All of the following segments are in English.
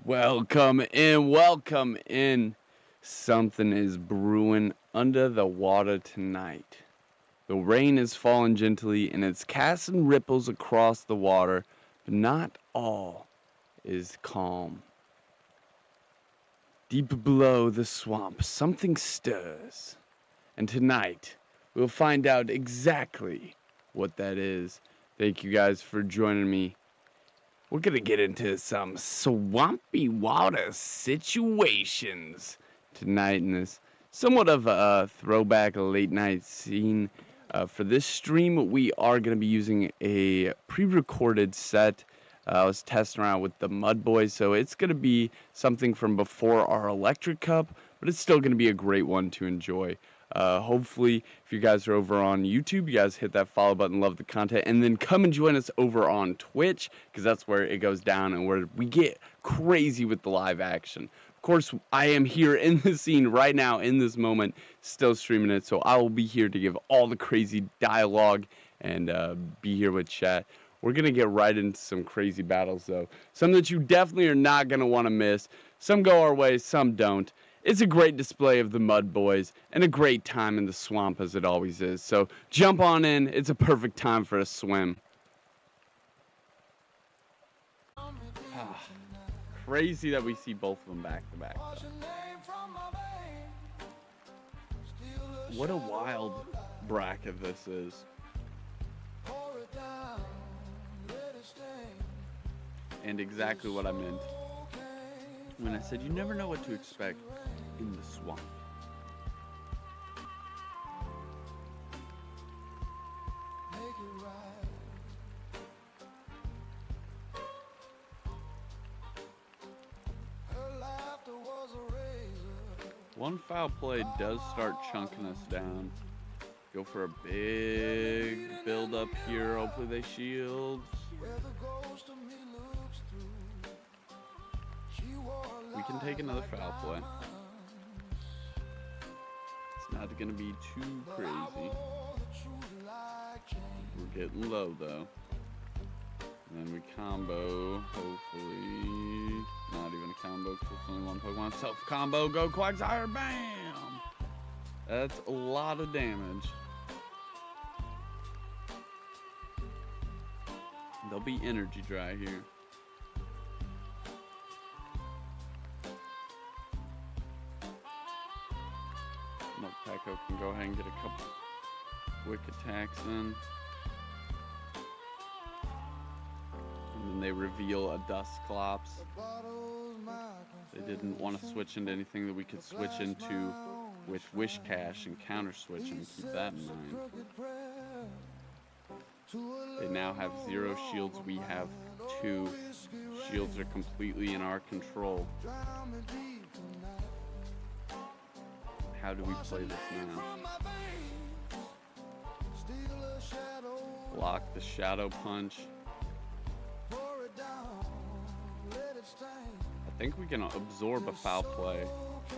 Welcome in, welcome in. Something is brewing under the water tonight. The rain is falling gently and it's casting ripples across the water, but not all is calm. Deep below the swamp, something stirs. And tonight, we'll find out exactly what that is. Thank you guys for joining me. We're gonna get into some swampy water situations tonight in this somewhat of a throwback late night scene. For this stream, we are gonna be using a pre-recorded set. I was testing around with the Mud Boys, so it's gonna be something from before our Electric Cup, but it's still gonna be a great one to enjoy. Hopefully, if you guys are over on YouTube, you guys hit that follow button, love the content, and then come and join us over on Twitch, because that's where it goes down and where we get crazy with the live action. Of course, I am here in the scene right now, in this moment, still streaming it, so I will be here to give all the crazy dialogue and be here with chat. We're going to get right into some crazy battles, though. Some that you definitely are not going to want to miss. Some go our way, some don't. It's a great display of the Mud Boys and a great time in the swamp as it always is. So jump on in. It's a perfect time for a swim. Crazy that we see both of them back to back, though. What a wild bracket this is. And exactly what I meant when I said you never know what to expect in the swamp. One foul play does start chunking us down. Go for a big build up here. Hopefully they shield. We can take another foul play. It's not going to be too crazy. We're getting low though. And then we combo, hopefully. Not even a combo because it's only one Pokemon. Self combo, go Quagsire, bam! That's a lot of damage. They'll be energy dry here. Morpeko can go ahead and get a couple quick attacks in. And then they reveal a Dusclops. They didn't want to switch into anything that we could switch into with Whiscash and counter switch, and keep that in mind. They now have 0 shields, we have 2. Shields are completely in our control. How do we play this now? Block the Shadow Punch. I think we can absorb a foul play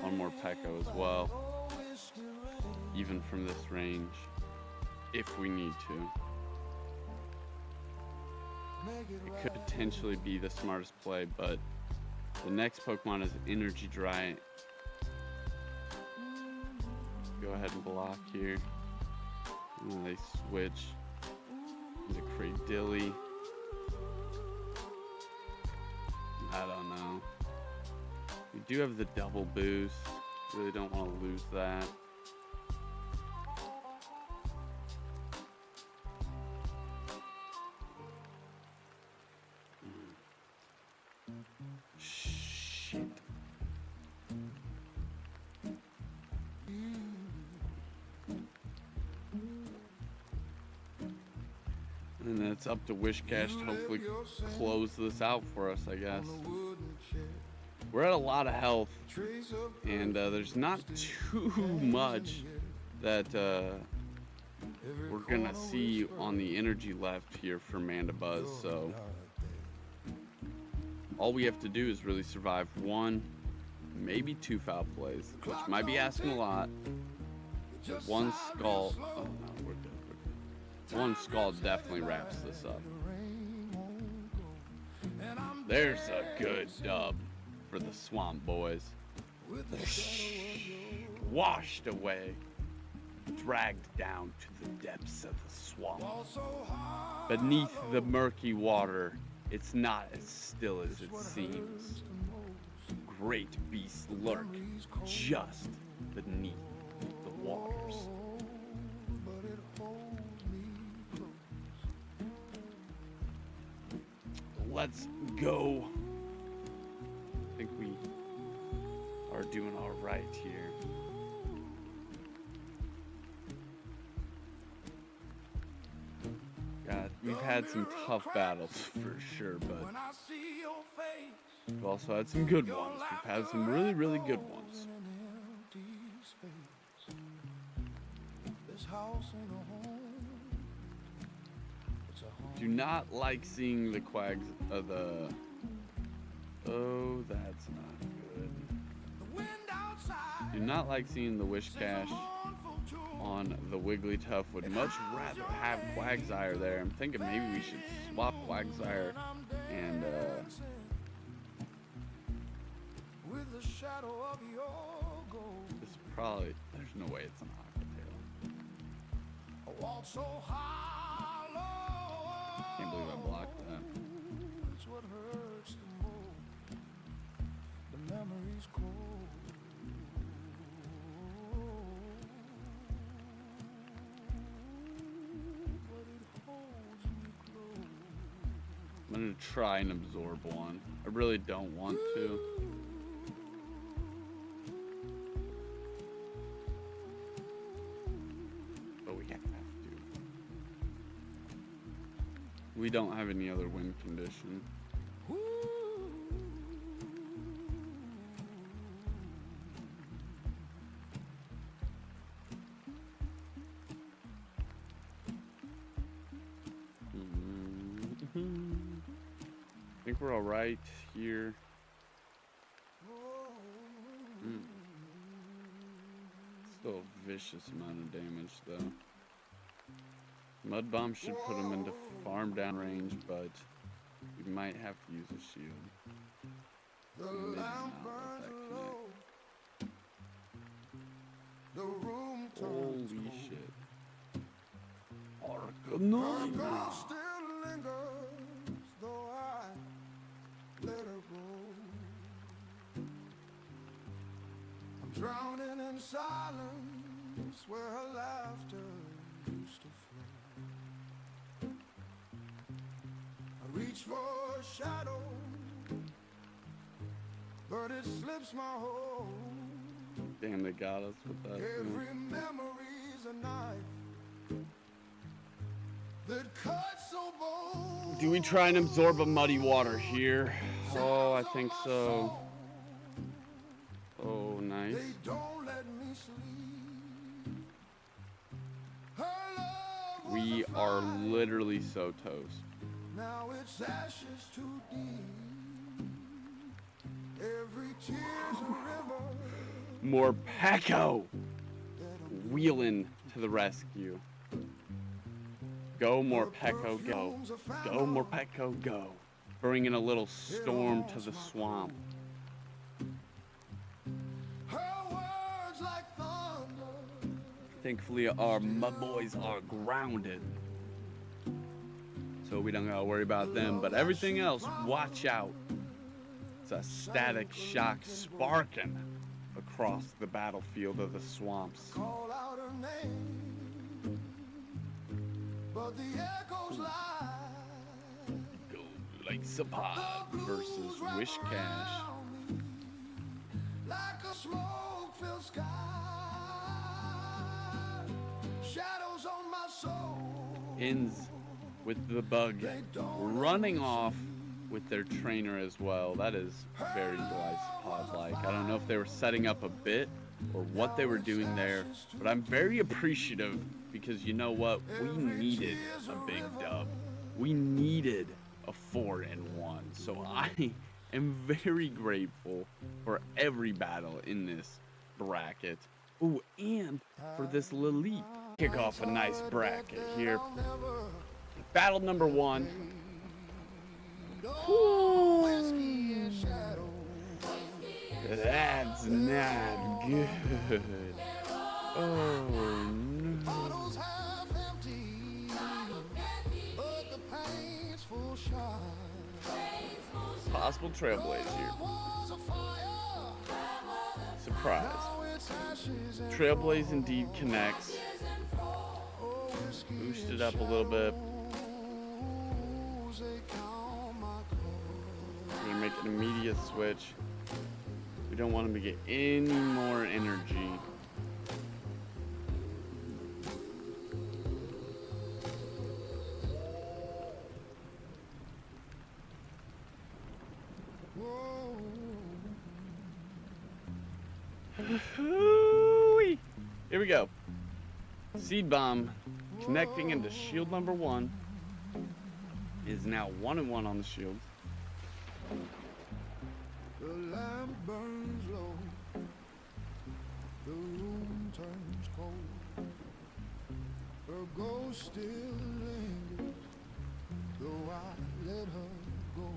on Morpeko as well, even from this range, if we need to. It could potentially be the smartest play, but the next Pokemon is Energy Dry. Go ahead and block here. And then they switch into Cradilly. I don't know. We do have the double boost. Really don't want to lose that. Shit. And then it's up to Whiscash to hopefully close this out for us, I guess. We're at a lot of health, and there's not too much that we're gonna see on the energy left here for Mandibuzz, so all we have to do is really survive 1, maybe 2 foul plays, which might be asking a lot. 1 Scald, oh no, we're good, we're good. 1 Scald definitely wraps this up. There's a good dub. for the swamp boys. Washed away, dragged down to the depths of the swamp. Beneath the murky water, it's not as still as it seems. Great beasts lurk just beneath the waters. Let's go. I think we are doing all right here. God, we've had some tough battles for sure, but we've also had some good ones. We've had some really, really good ones. Do not like seeing the quags of the... Oh, that's not good. Do not like seeing the Whiscash on the Wigglytuff. Would much rather have Quagsire there. I'm thinking maybe we should swap Quagsire and this probably, there's no way it's an Aquatail. Can't believe I blocked that. I'm gonna try and absorb one. I really don't want to. But we have to. We don't have any other win condition. I think we're all right here. Still a vicious amount of damage though. Mud Bomb should put him into farm down range, but we might have to use a shield. Maybe not with that connect. Holy shit. Arcanine! Drowning in silence where her laughter used to flow. I reach for a shadow, but it slips my hold. Damn, they got us with that. Every memory's a knife that cuts so bold. Do we try and absorb a Muddy Water here? Oh, I think so. Oh, nice. They don't let me sleep. Her love We are literally so toast. now it's ashes too deep. Every tear's a river. Morpeko wheeling to the rescue. Go Morpeko, go. Go Morpeko, go. Bringing a little storm to the swamp. Thankfully, our mud boys are grounded, so we don't gotta worry about them. But everything else, watch out. It's a static shock sparking across the battlefield of the swamps. Call out her name, but the echoes lie. Golisopod versus Whiscash. Like a smoke-filled sky. Shadows on my soul. Ends with the bug running off with their trainer as well. That is very Golisopod-like. I don't know if they were setting up a bit or what they were doing there, but I'm very appreciative because you know what? We needed a big dub. We needed a 4-1. So I am very grateful for every battle in this bracket. Ooh, and for this Lilith. Kick off a nice bracket here. Battle number 1. Ooh. That's not good. Oh no. Bottles half empty, but the paint's full shot. Possible trailblaze here. Was a fire, Surprise. now it's ashes and Trailblaze indeed connects. whiskey Boost it up a little bit. fools, they count my clothes. We're gonna make an immediate switch. We don't want him to get any more energy. Hoo-wee. Here we go. Seed bomb connecting into shield number 1 is now 1-1 on the shield. The lamp burns low, the room turns cold. Her ghost still lingers, though I let her go.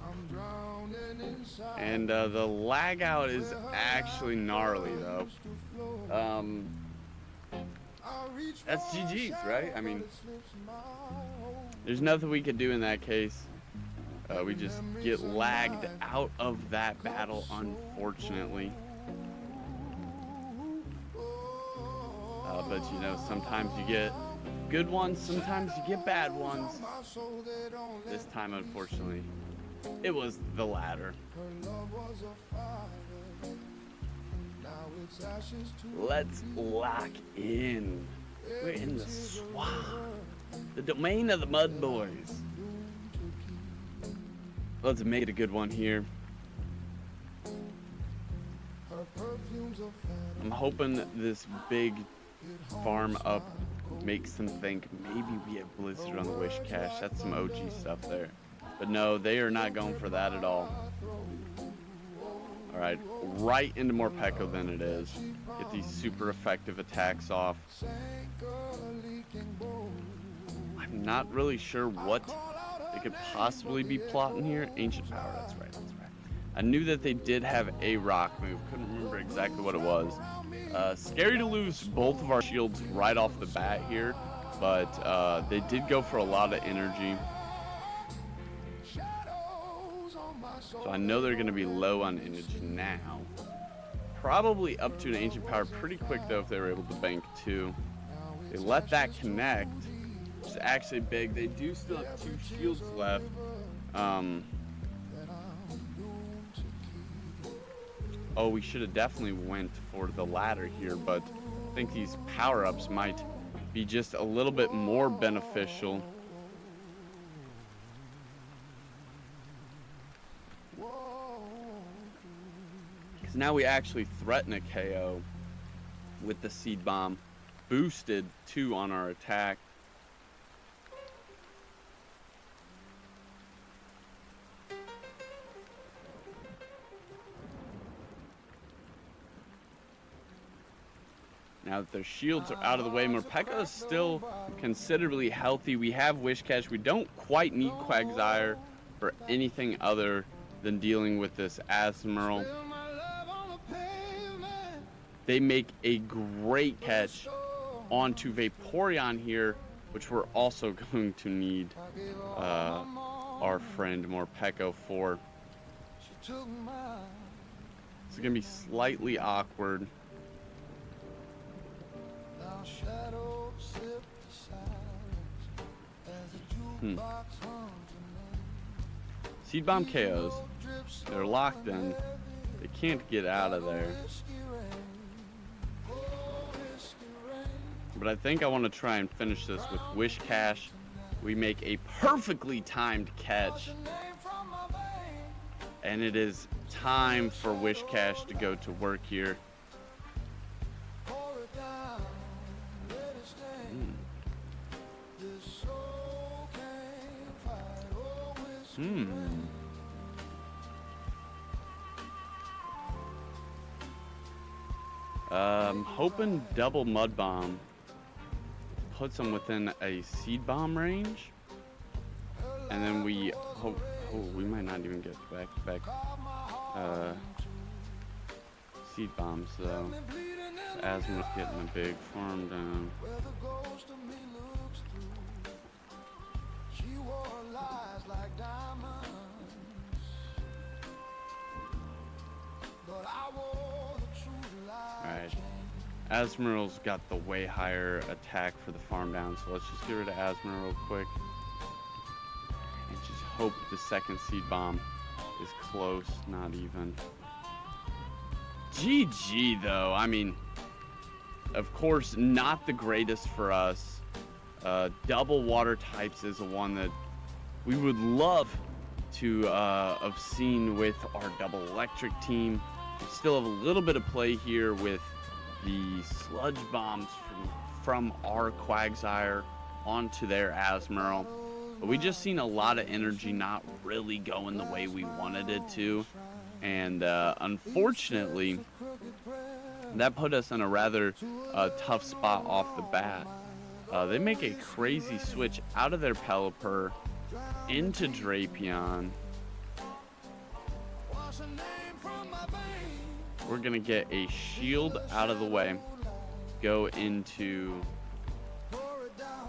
I'm drowning inside. And the lag out is actually gnarly though. That's GG's, right? I mean, there's nothing we could do in that case. We just get lagged out of that battle, unfortunately. But you know, sometimes you get good ones, sometimes you get bad ones. This time, unfortunately, it was the latter. Let's lock in. We're in the swamp, the domain of the Mud Boys. Let's make it a good one here. I'm hoping this big farm up makes them think maybe we have Blizzard on the Wish Cache. That's some OG stuff there. But no, they are not going for that at all. Alright, right into Morpeko than it is. Get these super effective attacks off. I'm not really sure what they could possibly be plotting here. Ancient Power, that's right, that's right. I knew that they did have a rock move. Couldn't remember exactly what it was. Scary to lose both of our shields right off the bat here, but they did go for a lot of energy. So I know they're going to be low on energy now. Probably up to an Ancient Power pretty quick though if they were able to bank 2. They let that connect, which is actually big. They do still have 2 shields left. Oh, we should have definitely went for the ladder here, but I think these power-ups might be just a little bit more beneficial. Because now we actually threaten a KO with the Seed Bomb, boosted 2 on our attack. Now that their shields are out of the way, Morpeko is still considerably healthy. We have Wish Cache. We don't quite need Quagsire for anything other than dealing with this Azumarill. They make a great catch onto Vaporeon here, which we're also going to need our friend Morpeko for. It's going to be slightly awkward. Seed Bomb KOs. They're locked in. They can't get out of there. But I think I want to try and finish this with Wish Cache. We make a perfectly timed catch. And it is time for Wish Cache to go to work here. Hoping double Mud Bomb puts them within a Seed Bomb range, and then we Oh, we might not even get back seed bombs though. Asthma's getting a big farm down. Where the ghost of me looks through. She wore lies like diamonds, but I wore the truth like Alright. chains. Azmiral's got the way higher attack for the farm down, so let's just get rid of Azmiral real quick. And just hope the second seed bomb is close, not even. GG though, I mean, of course, not the greatest for us. Double water types is a one that we would love to have seen with our double electric team. We still have a little bit of play here with the sludge bombs from our Quagsire onto their Azmiral. But we just seen a lot of energy not really going the way we wanted it to. And unfortunately, that put us in a rather tough spot off the bat. They make a crazy switch out of their Pelipper into Drapion. We're going to get a shield out of the way, go into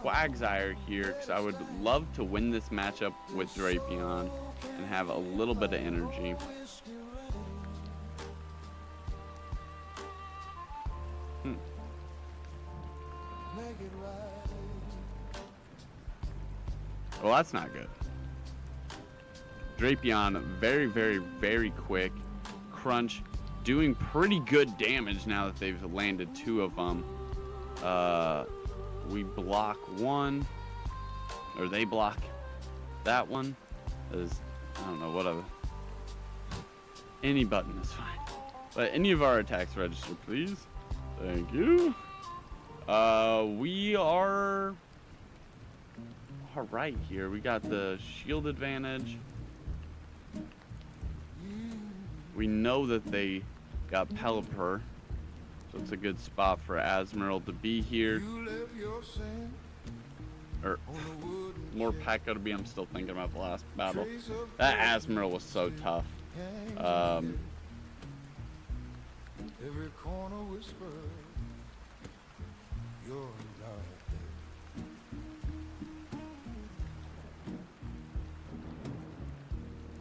Quagsire here, because I would love to win this matchup with Drapion and have a little bit of energy. Well, that's not good. Drapion, very, very, very quick. Crunch, doing pretty good damage now that they've landed two of them. We block one, or they block that one. I don't know, whatever. Any button is fine. Let any of our attacks register, please. Thank you. We are all right here. We got the shield advantage. We know that they got Pelipper, so it's a good spot for Azmiral to be here. Or more Pekka to be. I'm still thinking about the last battle. That Azmiral was so tough. Every corner whisper, you're right there.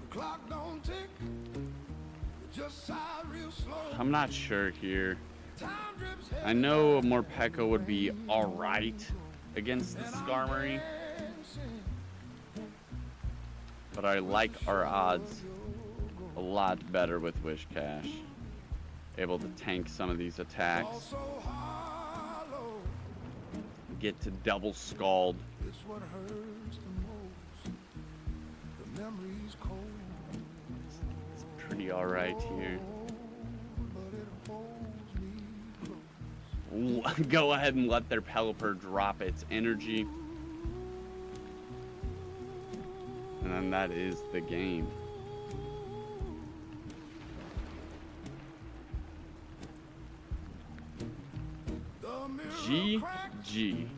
The clock don't tick, it just sigh real slow. I'm not sure here. Time drips I heavy know Morpeko would be alright against the Skarmory, but I like our odds a lot better with Whiscash. Able to tank some of these attacks. also hollow. Get to double Scald. It's what hurts the most. The memory's cold, It's pretty alright here. but it holds me close. Go ahead and let their Pelipper drop its energy. And then that is the game. The mirror cracks GG.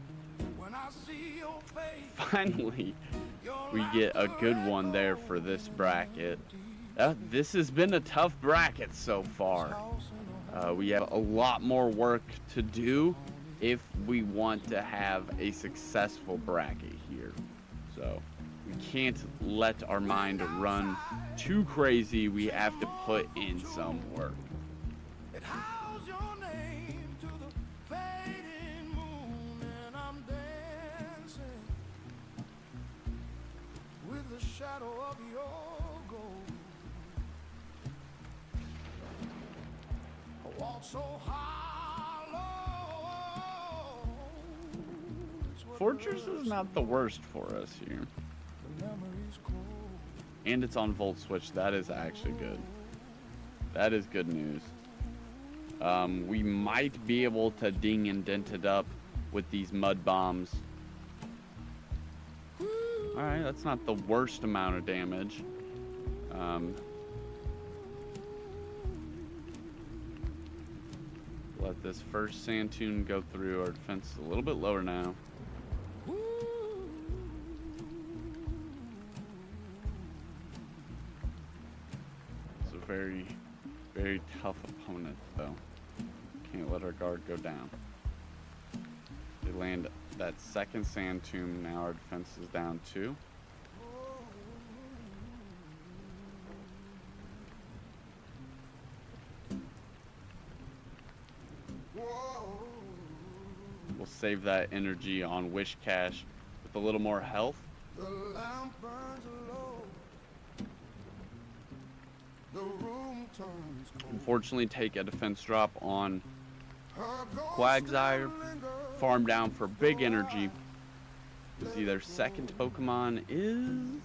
when I see your face. Finally, Your we get a good one there for this bracket. This has been a tough bracket so far. We have a lot more work to do if we want to have a successful bracket here. So we can't let our mind run too crazy. We have to put in some work. It howls your name to the fading moon, and I'm dancing with the shadow of your gold. I walk so hollow. It's what Fortress is hurts not the worst for us here. the memory's cold. And it's on Volt Switch. That is actually good. That is good news. We might be able to ding and dent it up with these mud bombs. Alright, that's not the worst amount of damage. Let this first Sandtune go through. Our defense is a little bit lower now. very, very tough opponent, though. Can't let our guard go down. They land that second sand tomb. Now our defense is down 2. We'll save that energy on Wish Cache with a little more health. The lamp burns low. The room turns cold. Unfortunately, take a defense drop on Her ghost Quagsire. still lingers. Farm down for big energy. You see their second Pokemon is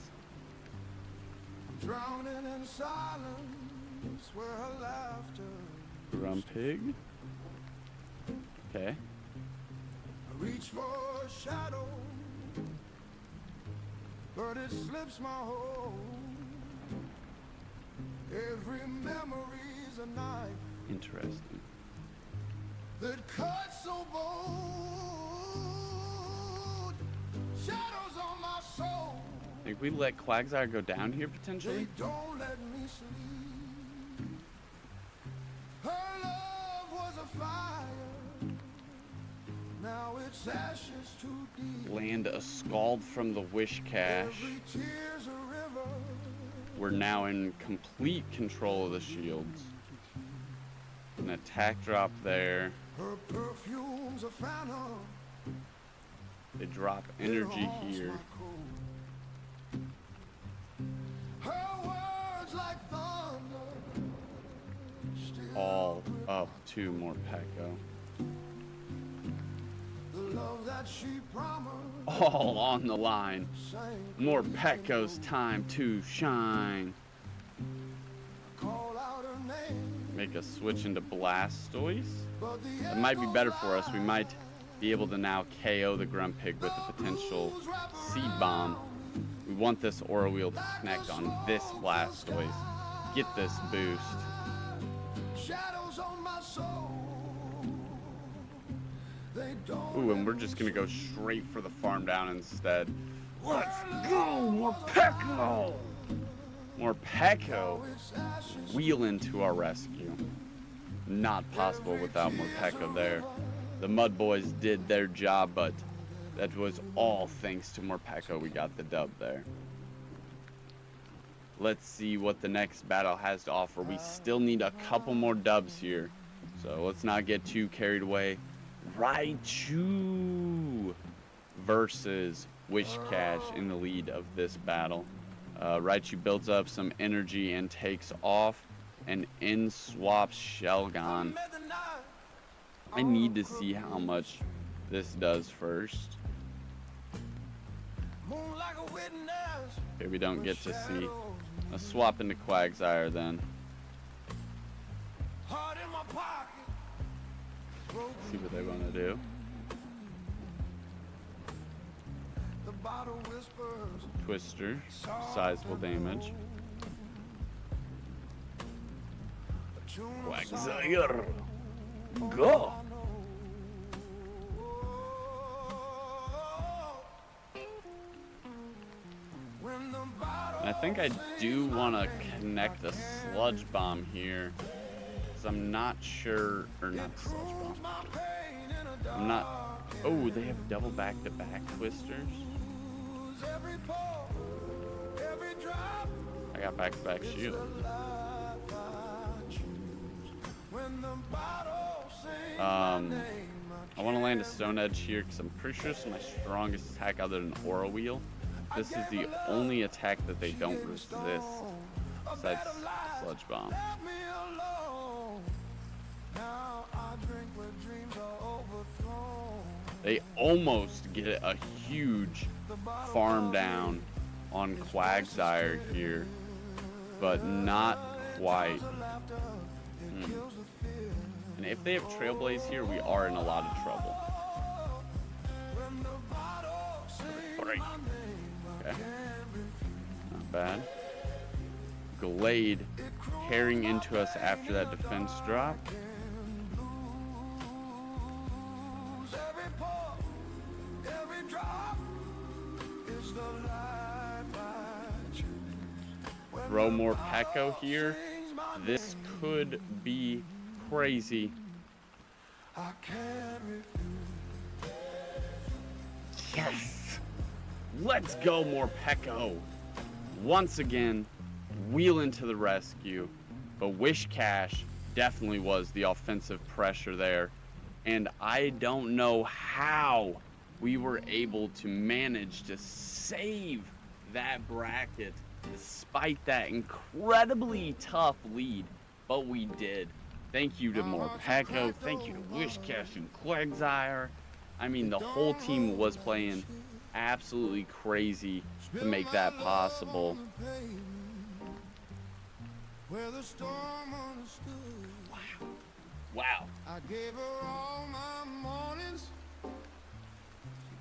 Drowning in silence where her laughter. Grumpig. Okay. I reach for a shadow, but it slips my hold. Every memory's a knife Interesting. that cuts so bold. Shadows on my soul. Think we let Quagsire go down here They potentially? don't let me sleep. Her love was a fire. Now it's ashes too deep. Land a Scald from the Wish Cache. Every tear's a river. We're now in complete control of the shields. An attack drop there. Her perfume's a phantom. They drop It energy haunts here. my cold. Her words like thunder. Still All up to Morpeko. the love that she promised. All on the line. Sang Morpeko's time to shine. call out her name. Make a switch into Blastoise. But the That might be echoes better for us. We rise. might be able to now KO the Grumpig with the potential Seed Bomb. We want this Aura Wheel to connect on this Blastoise. Get this boost. Shadows on my soul. They don't Ooh, and we're just gonna go straight for the farm down instead. Let's go, Morpeko! Morpeko wheel into our rescue. Not possible without Morpeko there. The Mud Boys did their job, but that was all thanks to Morpeko. We got the dub there. Let's see what the next battle has to offer. We still need a couple more dubs here, so let's not get too carried away. Raichu versus Wish Cache in the lead of this battle. Raichu builds up some energy and takes off, and in swaps Shelgon. I need to see how much this does first. Okay, we don't get to see. Let's swap into Quagsire then. See what they want to do. The bottle whispers. Twister, sizable damage. Quagsire, go! And I think I do want to connect a Sludge Bomb here, because I'm not sure, or not Sludge Bomb. I'm not. Oh, they have double back-to-back Twisters. I got back-to-back shield. I want to land a Stone Edge here because I'm pretty sure it's my strongest attack other than Aura Wheel. This is the only attack that they don't resist besides Sludge Bomb. They almost get a huge farm down on Quagsire here, but not quite. And if they have Trailblaze here, we are in a lot of trouble. Okay. Not bad. Glade carrying into us after that defense drop. Throw more Peko here. This could be crazy. I can't refuse. Yes! Let's go, Morpeko! Once again, wheeling to the rescue. But Whiscash definitely was the offensive pressure there. And I don't know how we were able to manage to save that bracket despite that incredibly tough lead. But we did. Thank you to Morpeko. Thank you to Whiscash and Quagsire. I mean, the whole team was playing absolutely crazy to make that possible. Where the storm understood. Wow. I gave her all my mornings.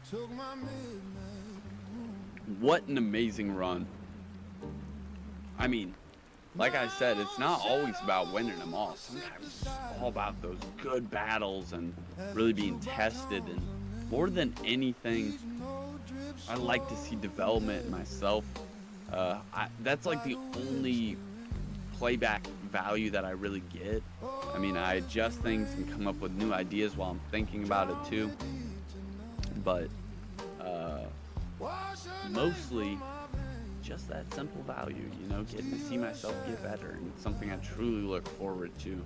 She took my midnight moon. What an amazing run. I mean, like I said, it's not always about winning them all. Sometimes it's all about those good battles and really being tested. And more than anything, I like to see development in myself. That's like the only playback value that I really get. I mean, I adjust things and come up with new ideas while I'm thinking about it too. But mostly just that simple value, you know, getting to see myself get better, and it's something I truly look forward to.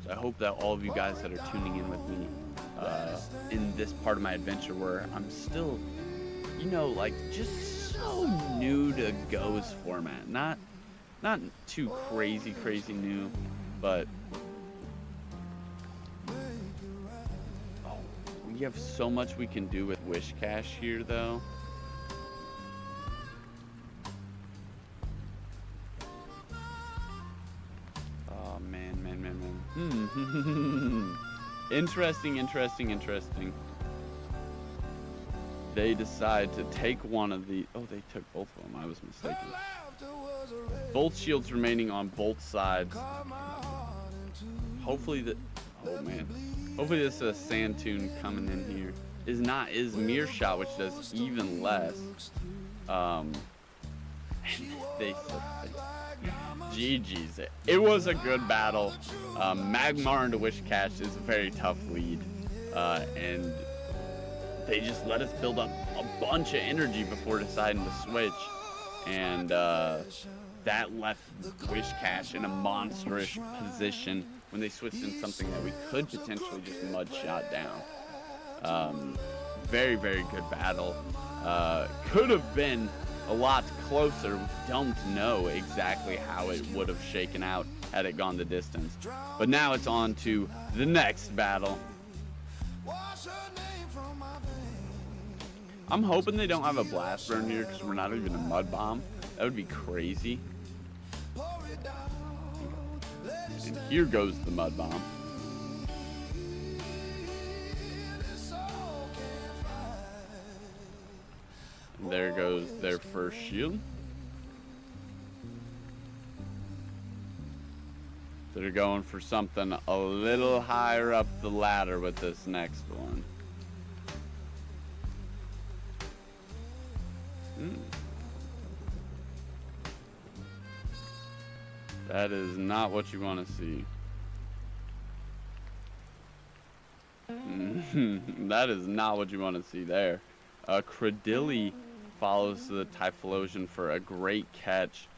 So I hope that all of you guys that are tuning in with me in this part of my adventure where I'm still, you know, like just so new to Go's format. Not too crazy new, but oh, we have so much we can do with Whiscash here though. Oh man. Interesting. They decide to take one of the, oh, they took both of them. I was mistaken. Both shields remaining on both sides. Hopefully hopefully this Sand Tune coming in here is Mearshot, which does even less. They GG's. It was a good battle. Magmar into Whiscash is a very tough lead, and they just let us build up a bunch of energy before deciding to switch, and that left Whiscash in a monstrous position when they switched in something that we could potentially just mudshot down. Very good battle. Could have been a lot closer. We don't know exactly how it would have shaken out had it gone the distance. But now it's on to the next battle. I'm hoping they don't have a blast burn here because we're not even a mud bomb. That would be crazy. And here goes the mud bomb. And there goes their first shield. They're going for something a little higher up the ladder with this next one. That is not what you want to see. That is not what you want to see there. Credilli follows the Typhlosion for a great catch.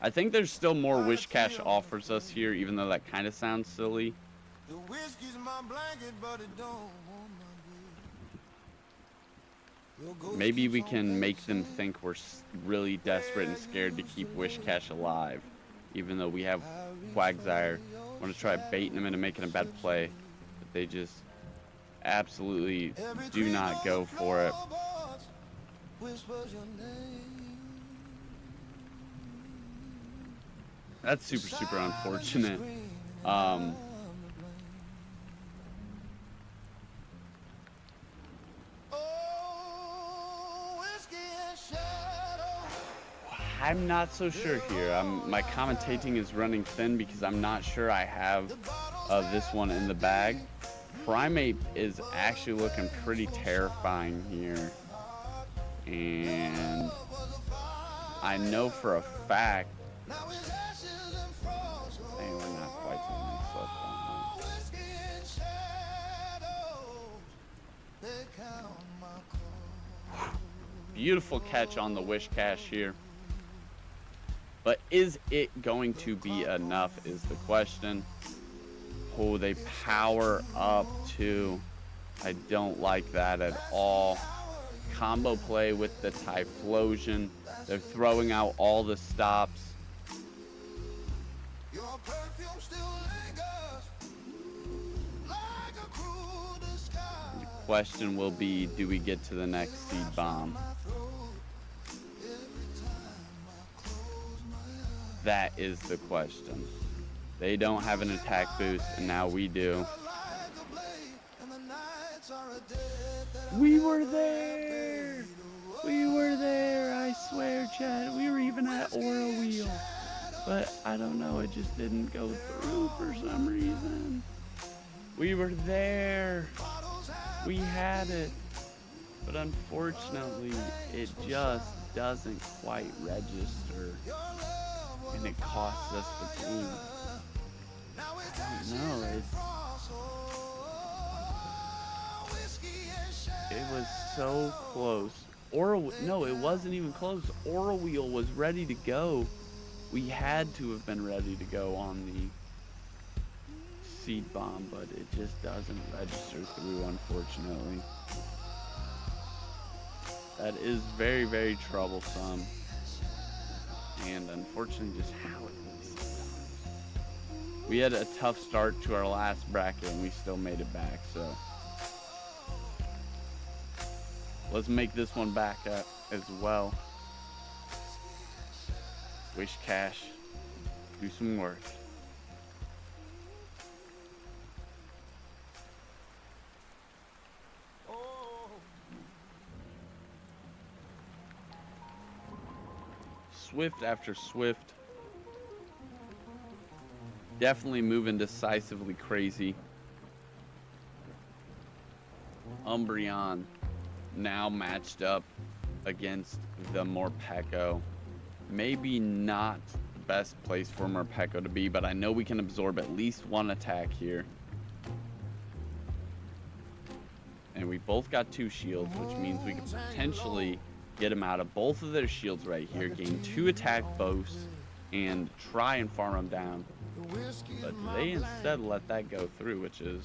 I think there's still more Whiscash offers us here, even though that kind of sounds silly. The whiskey's my blanket, but it don't want my bed. Maybe we can make them think we're really desperate and scared to keep Whiscash alive, even though we have Quagsire. I want to try baiting them into making a bad play, but they just absolutely do not go for it. That's super unfortunate. I'm not so sure here. My commentating is running thin because I'm not sure I have this one in the bag. Primeape is actually looking pretty terrifying here. And I know for a fact. Now his ashes and frost. Hey, we're not quite 10 minutes left on Whiskey and shadows, they count my cost. Beautiful catch on the Wish Cash here. But is it going to be enough is the question. Oh, they power up too. I don't like that at all. Combo play with the Typhlosion. They're throwing out all the stops. Your perfume still lingers like a cruel disguise. The question will be, do we get to the next seed bomb? That is the question. They don't have an attack boost, and now we do. We were there! We were there, I swear, Chad. We were even at Aura Wheel. But I don't know, it just didn't go through for some reason. We were there. We had it. But unfortunately, it just doesn't quite register. And it costs us the game. I don't know, it was so close. No, it wasn't even close. Aura Wheel was ready to go. We had to have been ready to go on the seed bomb, but it just doesn't register through, unfortunately. That is very, very troublesome. And unfortunately, just how it is. We had a tough start to our last bracket, and we still made it back, so. Let's make this one back up as well. Wish Cash, do some work. Swift after Swift. Definitely moving decisively crazy. Umbreon now matched up against the Morpeko. Maybe not the best place for Morpeko to be, but I know we can absorb at least one attack here. And we both got 2 shields, which means we could potentially get them out of both of their shields right here, gain 2 attack boosts, and try and farm them down. But they instead let that go through, which is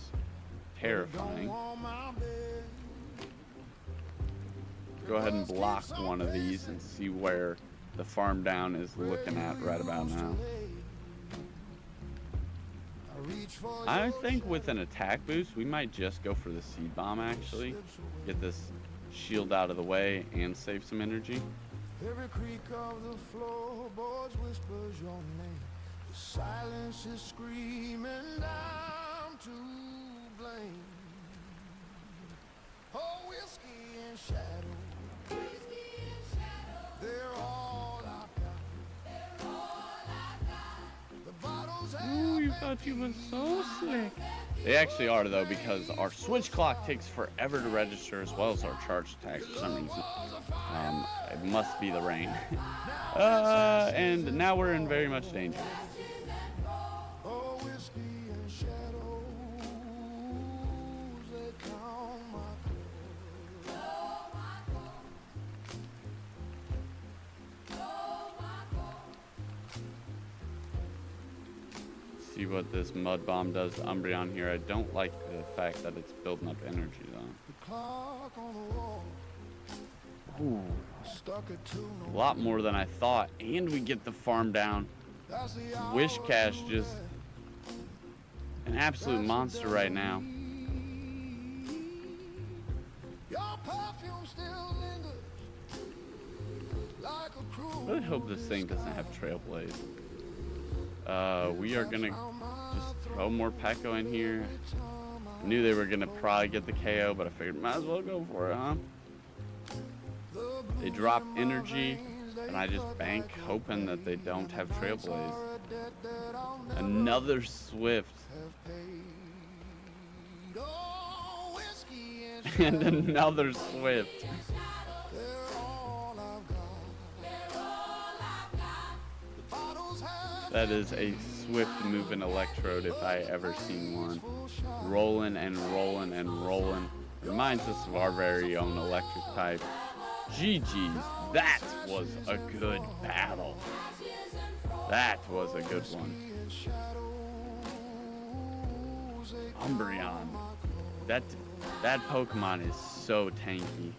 terrifying. Go ahead and block one of these and see where the farm down is looking at right about now. I think with an attack boost, we might just go for the seed bomb actually. Get this shield out of the way and save some energy. Every creak of the floorboards whispers your name. The silence is screaming, I'm to blame. Oh, whiskey and shadow. They're all I've got. The bottles Ooh, you thought you was so slick. They actually are though, because our switch clock takes forever to register as well as our charge attacks for some reason. It must be the rain. And now we're in very much danger. Oh, whiskey and shadows, they count my See what this mud bomb does to Umbreon here. I don't like the fact that it's building up energy though. clock on the wall. Ooh, Stuck it to a no lot more than I thought, and we get the farm down. That's the hour Wish Cash of just death. an absolute monster right now. Your perfume still lingers like a cruel I really hope this thing doesn't have Trailblaze. We are gonna just throw more Peko in here. I knew they were gonna probably get the KO, but I figured might as well go for it, huh? They drop energy, and I just bank hoping that they don't have Trailblaze. Another Swift. Oh, whiskey and And another Swift. they're all I've got. That is a swift moving electrode if I ever seen one. Rolling and rolling and rolling. Reminds us of our very own electric type. GG's, that was a good battle. That was a good one. Umbreon. That Pokemon is so tanky.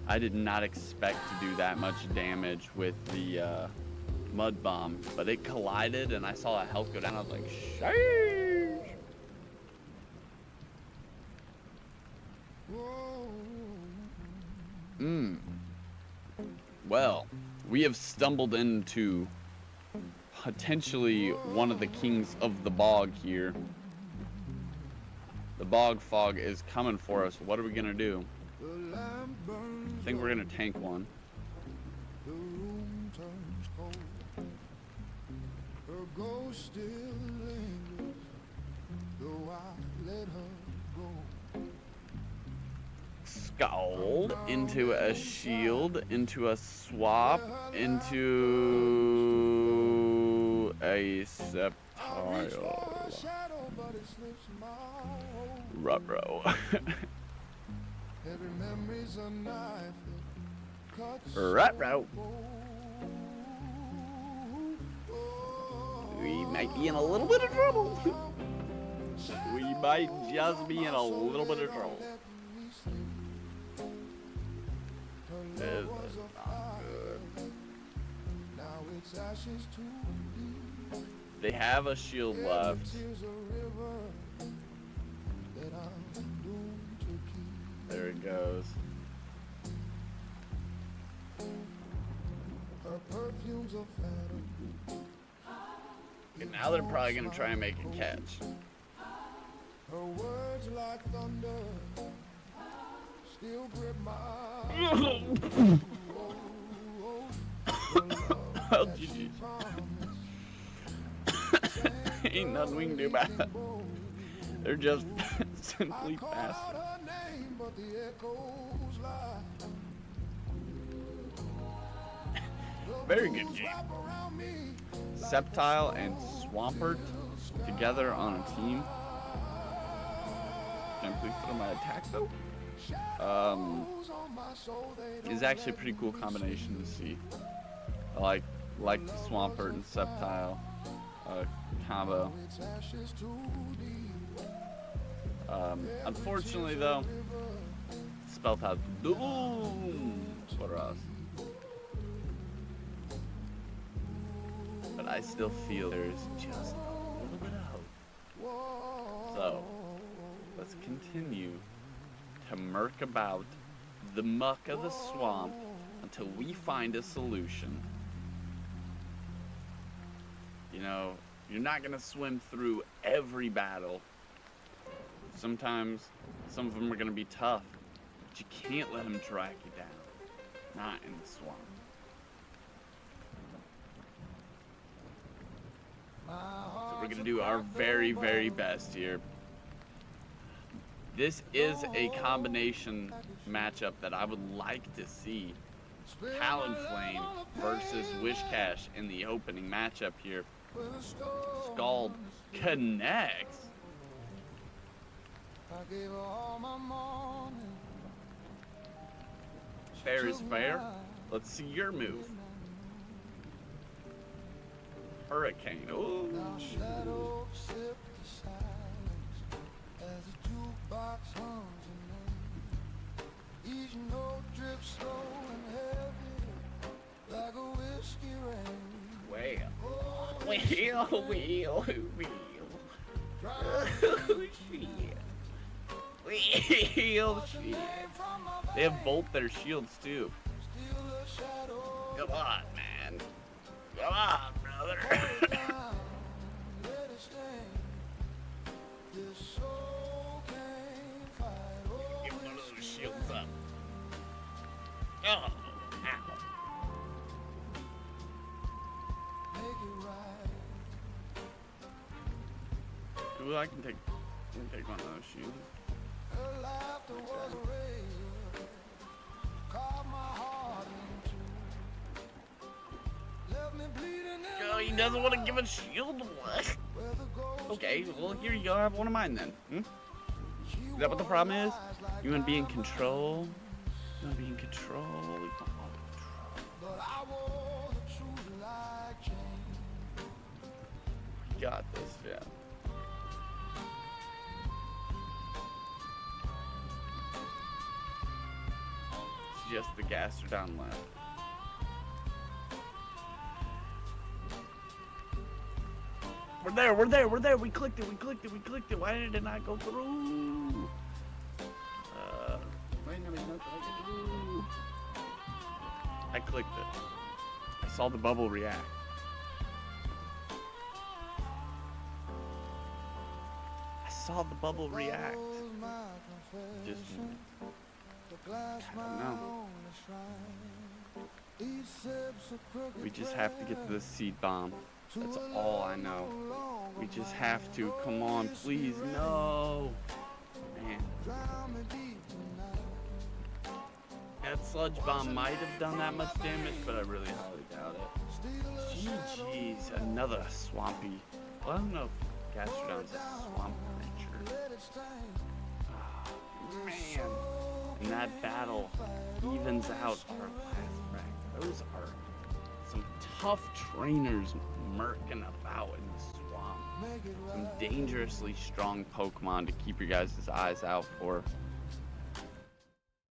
I did not expect to do that much damage with the Mud Bomb, but it collided and I saw that health go down. I was like, sheesh. Well, we have stumbled into potentially one of the kings of the bog here. The bog fog is coming for us. What are we gonna do? I think we're gonna tank one. The room turns cold. Her ghost still lingers, though I let her go. Scald into a shield, into a swap, into a Sceptile. Ruh-roh. Every memory's a knife that cuts. Ruh-roh. We might be in a little bit of trouble. We might just be in a little bit of trouble. This is not good. Now it's ashes too deep. They have a shield left. Tears a river that I'm doomed to keep. There it goes. Her perfume's a phantom. And now they're probably gonna try and make a catch. Her words like thunder still grip my Well, GG. Ain't nothing we can do about it. They're just simply faster. her name, but the echoes lie. Very good game. Wrap around me. Sceptile and Swampert together on a team. Can I please throw my attack though? Is actually a pretty cool combination to see. I like the Swampert and Sceptile combo. Unfortunately though, spelled out doom for us. But I still feel there's just a little bit of hope. So, let's continue to murk about the muck of the swamp until we find a solution. You know, you're not gonna swim through every battle. Sometimes some of them are gonna be tough, but you can't let them drag you down. Not in the swamp. So we're gonna do our very, very best here. This is a combination matchup that I would like to see. Talonflame versus Wishcash in the opening matchup here. Scald connects. Fair is fair. Let's see your move. Hurricane. Ooh. Shadow sip the silence as the jukebox hums a name. Each note drips slow and heavy like a whiskey rain. Wheel. Wheel, shit. They have both their shields too. Come on, man. Come on, brother. Get one of those shields up. Oh, ow. Ooh, I can take one of those shields. Going doesn't want to give a shield away. Okay, well, here you go. Have one of mine then. Is that what the problem is? You want to be in control? You want to be in control? You want all the control. Got this, yeah. It's just the Gastrodon left. We're there. We clicked it. Why did it not go through? Why did it not go through? I clicked it. I saw the bubble react. Just, I don't know. We just have to get to the seed bomb. That's all I know. We just have to. Come on, please. No. Man. That sludge bomb might have done that much damage, but I really highly doubt it. GG's. Another swampy. Well, I don't know if Gastrodon's a swamp creature. Oh, man. And that battle evens out our last wreck. Those are some tough trainers murking about in the swamp. Some dangerously strong Pokemon to keep your guys' eyes out for.